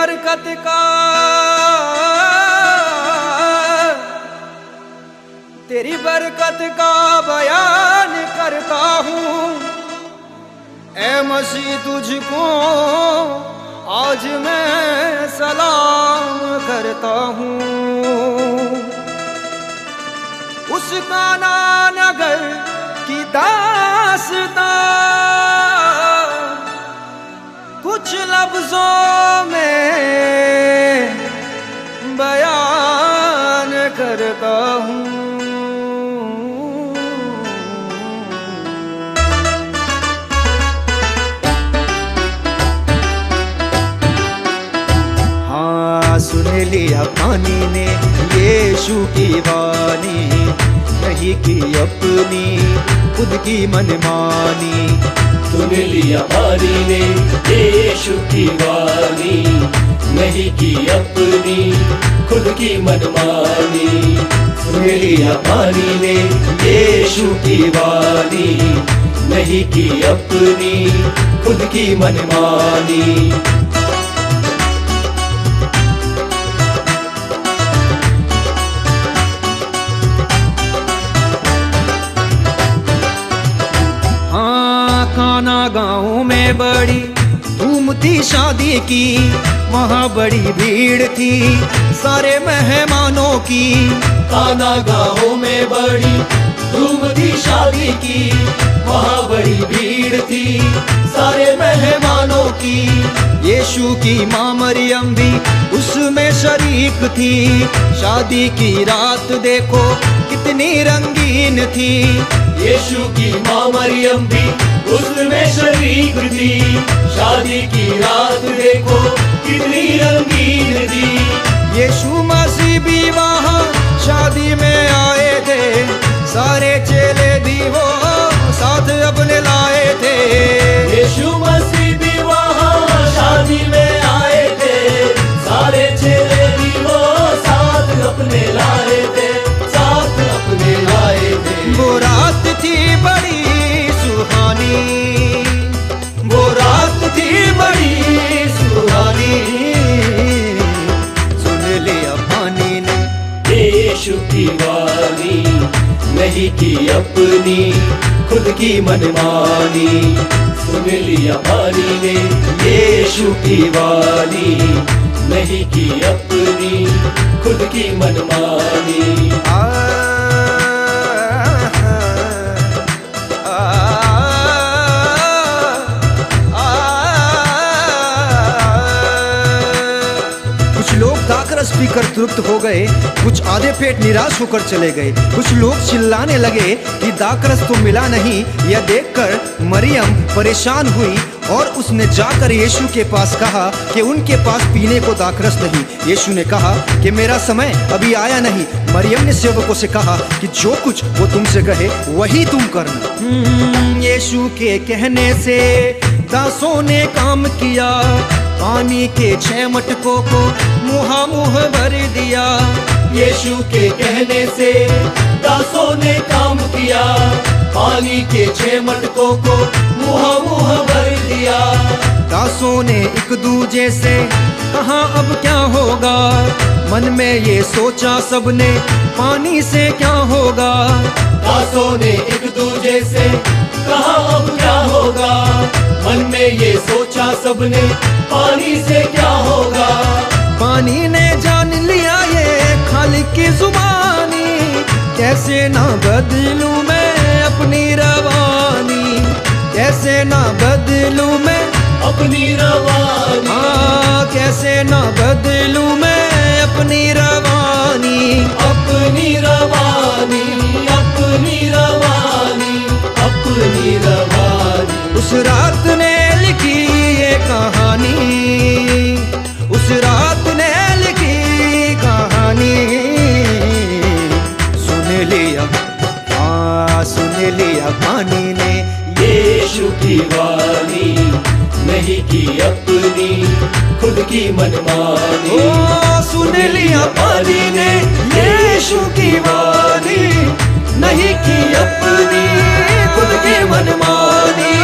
बरकत का, तेरी बरकत का बयान करता हूँ। ऐ मसीह तुझको आज मैं सलाम करता हूँ। उस काना नगर की दास्तां कुछ लफ्जों में बयान करता हूँ। हाँ, सुन लिया पानी ने यीशु की वाणी, नहीं की अपनी खुद की मनमानी। सुन लिया पानी ने यीशु की वाणी, नहीं की अपनी खुद की मनमानी। सुन लिया पानी ने यीशु की वाणी, नहीं की अपनी खुद की मनमानी। काना गाँव में बड़ी धूम थी शादी की, वहाँ बड़ी भीड़ थी सारे मेहमानों की। काना गाँव में बड़ी धूम थी शादी की, वहाँ बड़ी भीड़ थी सारे मेहमानों की। यीशु की माँ मरियम भी उसमें शरीक थी, शादी की रात देखो कितनी रंगीन थी। यीशु की माँ मरियम भी उसमें शरीक थी, शादी की रात देखो कितनी रंगीन थी। यीशु मसीह भी वहाँ शादी में आए थे, सारे चेले भी वो साथ अपने लाए थे। यीशु मसीह भी वहाँ शादी में आए थे, सारे चेले भी वो साथ अपने लाए थे, साथ अपने लाए थे। वो रात थी बड़ी सुहानी, वो रात थी बड़ी सुहानी। सुन लिया पानी ने यीशु की वाणी, नहीं की अपनी खुद की मनमानी। सुन लिया पानी ने यीशु की वाणी, नहीं की अपनी खुद की मनमानी। दाखरस पीकर तृप्त हो गए, कुछ आधे पेट निराश होकर चले गए। कुछ लोग चिल्लाने लगे कि दाखरस तो मिला नहीं। यह देखकर मरियम परेशान हुई और उसने जाकर यीशु के पास कहा कि उनके पास पीने को दाखरस नहीं। यीशु ने कहा कि मेरा समय अभी आया नहीं। मरियम ने सेवकों से कहा कि जो कुछ वो तुमसे कहे वही तुम करना। यीशु के कहने से दासों ने काम किया, पानी के 6 मटकों को मुँह भर दिया। यीशु के कहने से दासों ने काम किया, पानी के 6 मटकों को मुँह भर दिया। दासों ने एक दूजे से कहा अब क्या होगा, मन में ये सोचा सबने पानी से क्या होगा। दासों ने एक दूजे से कहा अब क्या होगा, मन में ये सोचा सबने पानी से क्या होगा। पानी ने जान लिया ये खालिक की जुबानी, कैसे ना बदलूं मैं अपनी रवानी, कैसे ना बदलूं मैं अपनी रवानी। हाँ, कैसे ना बदलूं मैं अपनी रवानी, अपनी रवानी, अपनी रवानी, अपनी रवानी। उस रात ने लिखी ये कहानी, उस रात ने लिखी कहानी। सुन लिया, हाँ सुन लिया पानी ने यीशु की वाणी, नहीं की अपनी खुद की मनमानी। ओ सुन लिया पानी ने यीशु की वाणी, नहीं की अपनी खुद की मनमानी।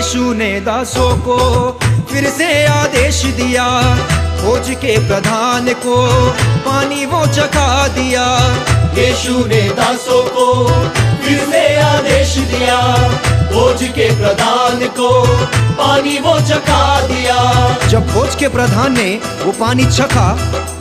यीशु ने दासों को फिर से आदेश दिया, फौज के प्रधान को पानी वो चखा दिया। यीशु ने दासों को फिर से आदेश दिया, फौज के प्रधान को पानी वो चखा दिया। जब फौज के प्रधान ने वो पानी चखा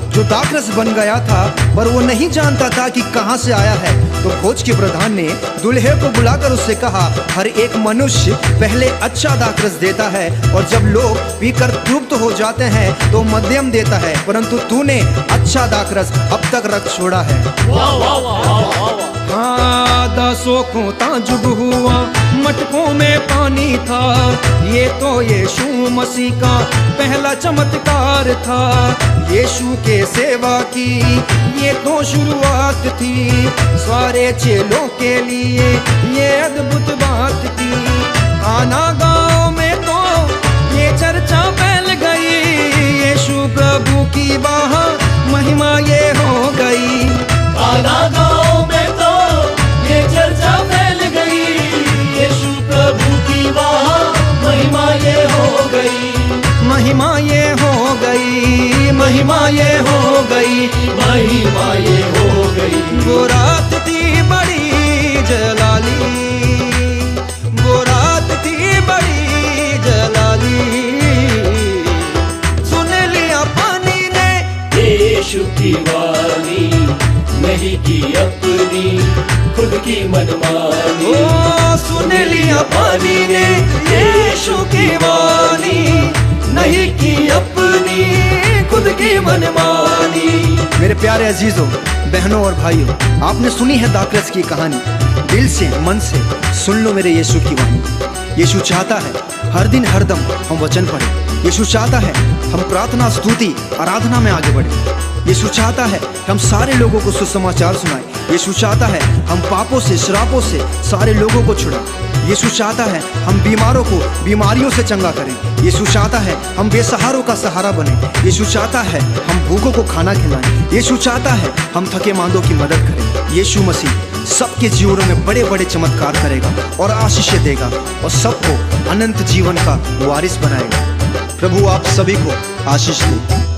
जो दाखरस बन गया था, पर वो नहीं जानता था कि कहाँ से आया है, तो फौज के प्रधान ने दूल्हे को बुलाकर उससे कहा, हर एक मनुष्य पहले अच्छा दाखरस देता है और जब लोग पीकर तृप्त हो जाते हैं तो मध्यम देता है, परंतु तूने अच्छा दाखरस अब तक रख छोड़ा है। वाह वाह वाह वाह वाह। हाँ, दासों को ताजुब हुआ, मटकों में पानी था। ये तो यीशु मसीह का पहला चमत्कार था। यीशु के सेवा की ये तो शुरुआत थी, सारे चेलों के लिए ये अद्भुत बात थी। काना गांव में तो ये चर्चा फैल गई, यीशु प्रभु की वहाँ महिमा ये हो गई। काना गांव में तो ये चर्चा फैल गई, यीशु प्रभु की वहाँ महिमा ये हो गई। महिमा ये हो गई, महिमा ये हो गई, महिमा ये हो गई। वो रात थी बड़ी जलाली, वो रात थी बड़ी जलाली। सुन लिया पानी ने यीशु की वाणी, नहीं की अपनी खुद की मनमानी। ओ सुन लिया पानी ने यीशु की वाणी, नहीं की अपनी खुद की मनमानी। मेरे प्यारे अजीजों, बहनों और भाइयों, आपने सुनी है दाखरस की कहानी। दिल से मन से सुन लो मेरे यीशु की वाणी। यीशु चाहता है हर दिन हर दम हम वचन पढ़ें। यीशु चाहता है हम प्रार्थना, स्तुति, आराधना में आगे बढ़ें। यीशु चाहता है हम सारे लोगों को सुसमाचार सुनाएं। यीशु चाहता है हम पापों से, श्रापों से सारे लोगों को छुड़ाएं। यीशु चाहता है हम बीमारों को बीमारियों से चंगा करें। यीशु चाहता है हम बेसहारों का सहारा बने। यीशु चाहता है हम भूखों को खाना खिलाएं। यीशु चाहता है हम थके मांदों की मदद करें। यीशु मसीह सबके जीवनों में बड़े बड़े चमत्कार करेगा और आशीषें देगा और सबको अनंत जीवन का वारिस बनाएगा। प्रभु आप सभी को आशीष दे।